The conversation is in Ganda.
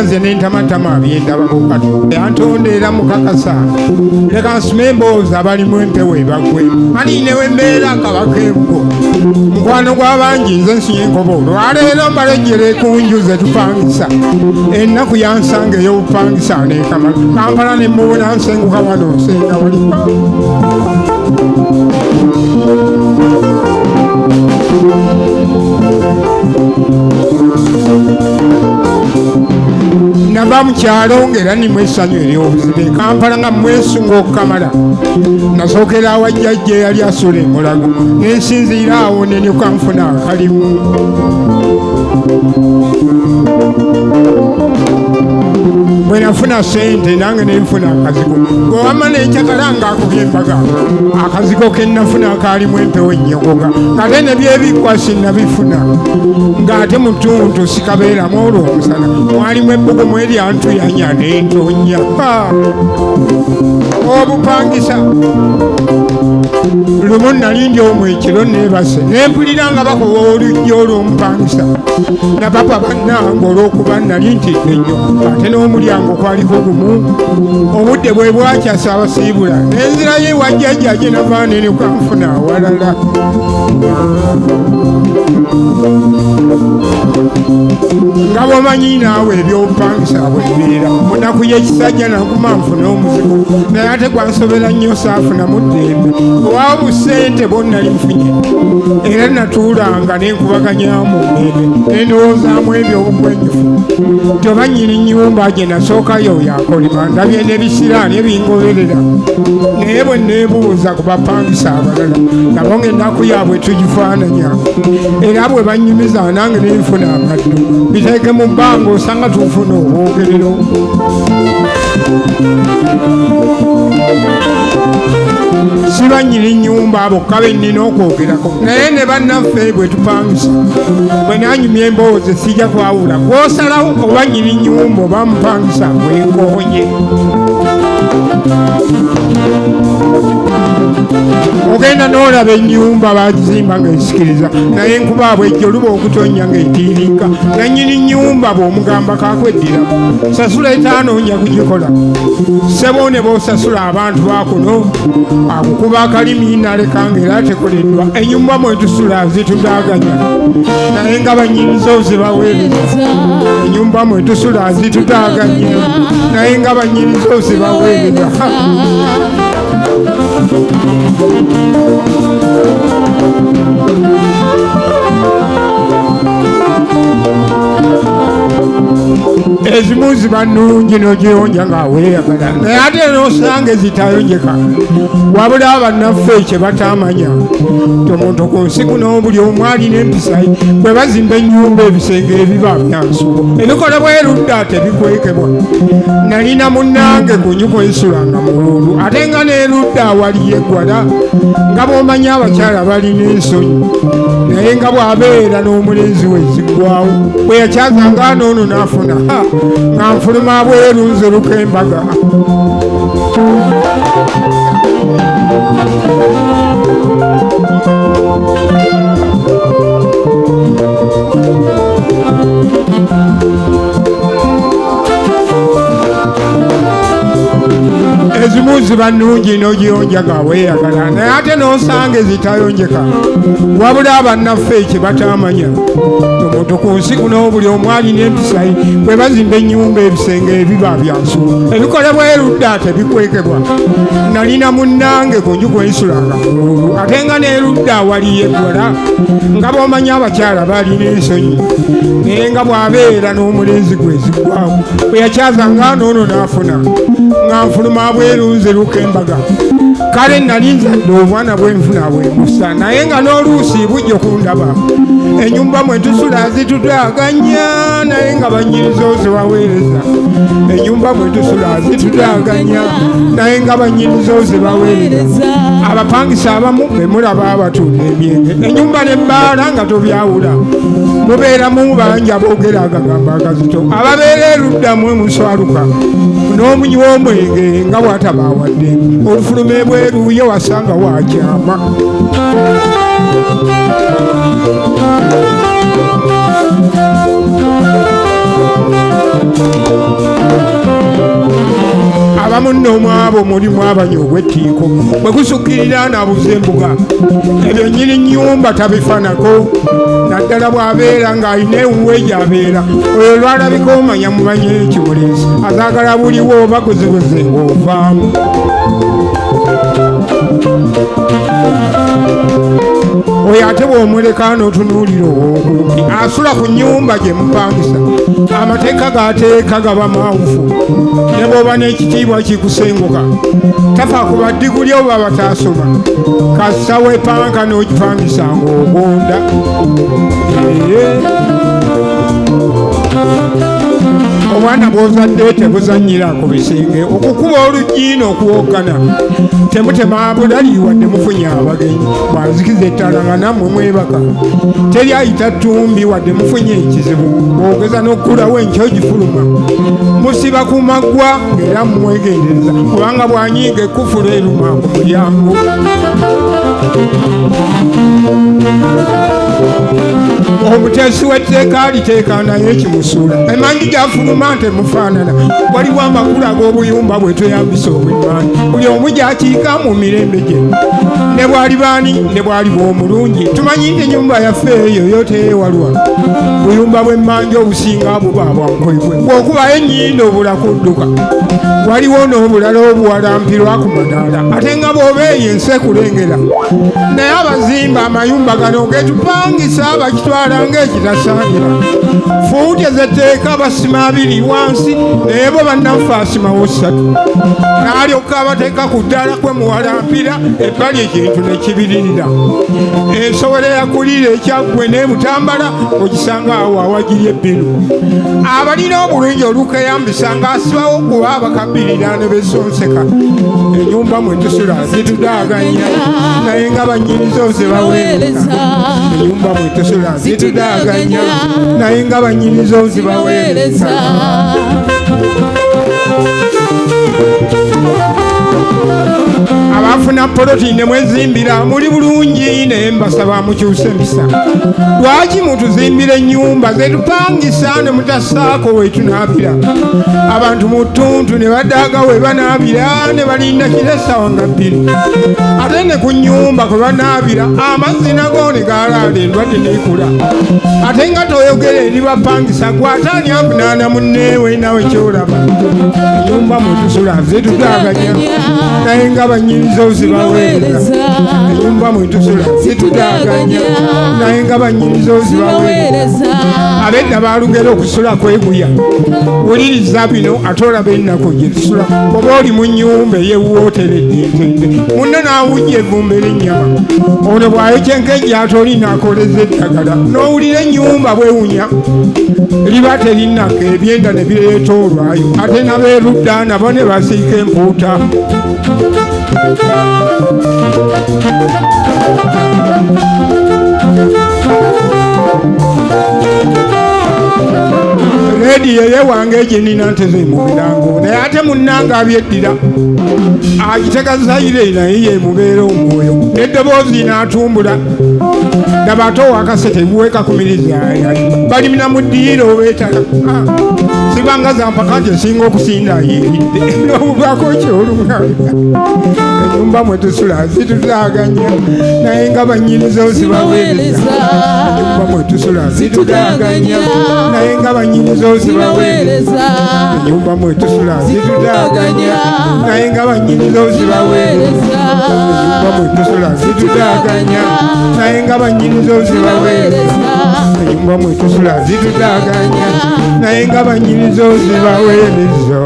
nze n'entamatama byendabako kati yantondera mukakasa leka nsome emboozi abalimu empewo ebagwe maniinewo embeera kabakeebugo mukwano gw'abangi nze nsinye enkobo olwaleero mbalejjera ekunju ze tupangisa ennaku yansanga ey'obupangisa neekama Kampala ne mubona nsenguka wano nsenga wali nava mu kyalo ng'era nimwe essanyu ery'obuzibe Kampala nga mwesunga okukamala nasookera awa jjajja eyali asula emulago nensinziira awo nenyuka nfuna akalimu bwe nafuna sente nange nenfuna akazigo ng'owamma n'enkyagala ng'akubye embaga akazigo ke nnafuna akaalimu empewo ennyogoga ng'ate ne byebikkwa sinnabifuna ng'ate mutuntu sikabeeramu olw'omusana mwalimu ebbugumu eryantuyanya n'entonya obupangisa lumu nali ndi omwo ekiro neebase nempulira nga bakoba oluggi olw'omupangisa na papa bannange olw'okuba nali ntidde nnyo ate n'omulyango kwaliko gumu obudde bwe bwakyasa abasiibula nenzirayo ewa jjajja gye nava nenyuka nfuna awalala nga bwomanyi naawe ebyobupangisa bwebibeera munaku y'ekisajja naguma nfuna omuzigo naye ate gwansobera nnyo saafunamu ddembe owawo busente bonnali nfunye era natuulanga nenkubaganyamu ddembe nendowoozaamu ebyobugwenyufu nti oba nnyini nnyumba gye nasookayo yakolima ndabye n'ebisiraani ebingoberera naye bwe neebuuza ku bapangisa abalala nabo ng'ennaku yaabwe tugifaananya era bwe bannyumiza nange nenfuna amaddu biteeke mu bbanga osanga tufuna obwogerero siba nnyini nnyumba abo kabe nnina okwogerako naye ne bannaffe bwe tupangisa bwe nanyumya emboozi sijja kwawula gw'osalawo oba nnyini nnyumba oba mupangisa bwenkoonye ogenda n'olaba ennyumba bagizimba ng'esikiriza naye enkuba bwejjo luba okutonya ng'etiirika nannyini nnyumba bw'omugamba kakweddira sasula etaano nja kugikola ssebo ne b'osasula abantu bakuno akukuba akalimi naleka ng'era tekoleddwa ennyumba mwetusula zitudaaganya naye nga bannyinizo zibaweereza ennyumba mwetusula zitudaaganya naye nga bannyinizo zibaweereza ezimu ziba nnungi n'ogiyonja ng'aweeyagala naye ate n'osanga ezitayonjeka wabula bannaffe kye batamanya nti omuntu ku nsi kuno buli omu alina empisa bwe bazimba ennyumba ebisenge ebiba byansubo ebikola bwerudda tebikwekebwa nalina munnange ku nyuko ensulanga mu lulu ate nga n'erudda awali yeggwala nga bw'omanyi abakyala balina ensonyi naye nga bw'abeera n'omulenzi we ziggwawo bwe yakyazanga n'ono n'afuna nga nfuluma bweru nzeruka embaga ezimu ziba nnungi n'ogiyonja ng'aweeyagala naye ate n'osanga ezitayonjeka wabula abannaffe kye batamanya omuntu ku nsi kuno buli omu alina empisa bwe bazimba ennyumba ebisenge ebiba byansulo ebikola bwerudda tebikwekebwa nalina munnange ku nju kwensulanga mululu ate nga n'erudda awali yeggwala nga bw'omanyi abakyala balina ensonyi naye nga bw'abeera n'omulenzi gwe ziggwawo bwe yakyazanga n'ono n'afuna nga nfuluma bweru nzeruka embaga kale nali nzadde obwana bwenfuna bwemusa naye nga n'oluusi bujja okundaba ennyumba mwetusula zitudaaganya naye nga bannyinizo zibaweereza ennyumba mwetusula zitudaaganya naye nga bannyinizo zibaweereza abapangisa abamu bemulaba abatunda emyenge ennyumba n'ebbaala nga tobyawula mubeeramu bangi aboogera agagamba agazito ababeera eruddamu emuswaluka n'omunywa omwenge nga bw'atabaawadde olufulume bweru ye wasanga wakyama abamu nno mwabo mulimu abanywa ogw'ettiiko bwe gusukkirira nabuze embuga ebyo nnyini nnyumba tabifanako naddala bw'abeera ng'alina ewuwe gy'abeera oyo lwalabika omanya mumanye ekimuliisa azaagala buliwo oba guzibuze ng'ovaamu oyo ate bw'omuleka n'otunuulira owokumpi asula ku nnyumba gye mupangisa amateeka g'ateeka gaba manvu ne bw'oba n'ekitiibwa kikusenguka tafa ku baddiguli oba bataasoma kassa wepanka n'ogipangisa ng'ogonda obwana bw'ozadde tebuzannyira ku bisenge okukuba oluggi n'okuwoggana temutema bulali wadde mufunye abagenyi bwazikiza ettala nga nammwe mwebaka teri ayita ttumbi wadde mufunye ekizibu bwogeza n'okkulawo enkyo gifuluma musiba ku maggwa ng'era mumwegendereza kubanga bwanyiiga ekkufulu eruma ku mulyango omuteesi w'etteeka aliteeka naye ekimusuula emanyi gyafuluma ntemufaanana waliwo amakulu ag'obuyumba bwe tweyambisa obw'emmanyi buli omu gy'akiika mu mirembe gye ne bwali baani ne bwaliba omulungi tumanyi nti ennyumba yaffe eyo yo teyeewalwa buyumba bw'emmanja obusinga buba bwankwekwe bw'okubayo ennyindo obula kudduka waliwo n'obulala obuwalampirwa ku madaala ate nga bw'oba eyo ensi ekulengera naye abazimba amayumba gano getupangisa bakitwala ng'ekitasaanira fuute zetteeka basima abiri wansi naye bo bannaffe asimawo ssatu n'alyoka abateeka ku ddala kwe muwalampira ebbali ekintu ne kibiririra ensobole yakulira ekyaggwe n'emutambala ogisanga awo awagiri ebbiru abalina obulungi olukeyambisa ng'asibawo kuba abakabirira ne besonseka ennyumba mwe tusula zitudaaganya naye nga bannyinizo ze baweereza ennyumba mwe tusula zitudaaganya naye nga bannyinizo ze baweereza abafuna poloti ne mwezimbira muli bulungi naye mbasaba mukyuse empisa lwaki mutuzimbira ennyumba zetupangisa ne mutasaako wetunaabira abantu mu ttuntu ne badaaga we banaabira ne balinda kiresawa nga bbiri ate ne ku nnyumba kwe banaabira amazzi nago ne gaalaala endwadde neekula ate nga toyogera eri bapangisa gwataani avunaana munneewe nawe kyolaba ennyumba mwetusula zetutaaganya naye nga bannyinizo zibaweereza ennyumba mwetusula zitudaaganya naye nga bannyinizo zibaweereza abedda balugera okusula kweguya wuliriza bino ate olaba ennaku gye tusula oba oli mu nnyumba eyewooteredde entende munno n'awujja evumba ery'ennyama ono bw'ayokyenkejja ate oli n'akoleza eddagala n'owulira ennyumba bwewunya liba terinnako ebyenda ne bireeta olwayo ate n'abeerudda nabo ne basiika empuuta rediyo yewange eginina nteze mu birango naye ate munnange abyeddira agiteka zaire naye yemubeera omwoyo n'eddoboozi n'atumbula daba ate owakasete buweka kumiriza balimina mu ddiiro obeetala sibanga zampaka nti esinga okusinda yeeridde n'obuvako kyolungalira ennyumba mwe tusula zitudaaganya naye nga bannyinizo zibaweereza ennyumba mwe tusula zitudaaganya naye nga bannyinizo zibaweereza ennyumba mwe tusula zitudaaganya naye nga bannyinizo zibaweereza ennyumba mwe tusula zitudaaganya naye nga bannyinizo zibaweereza ennyumba mwe tusula zitudaaganya naye nga bannyinizo zibaweereza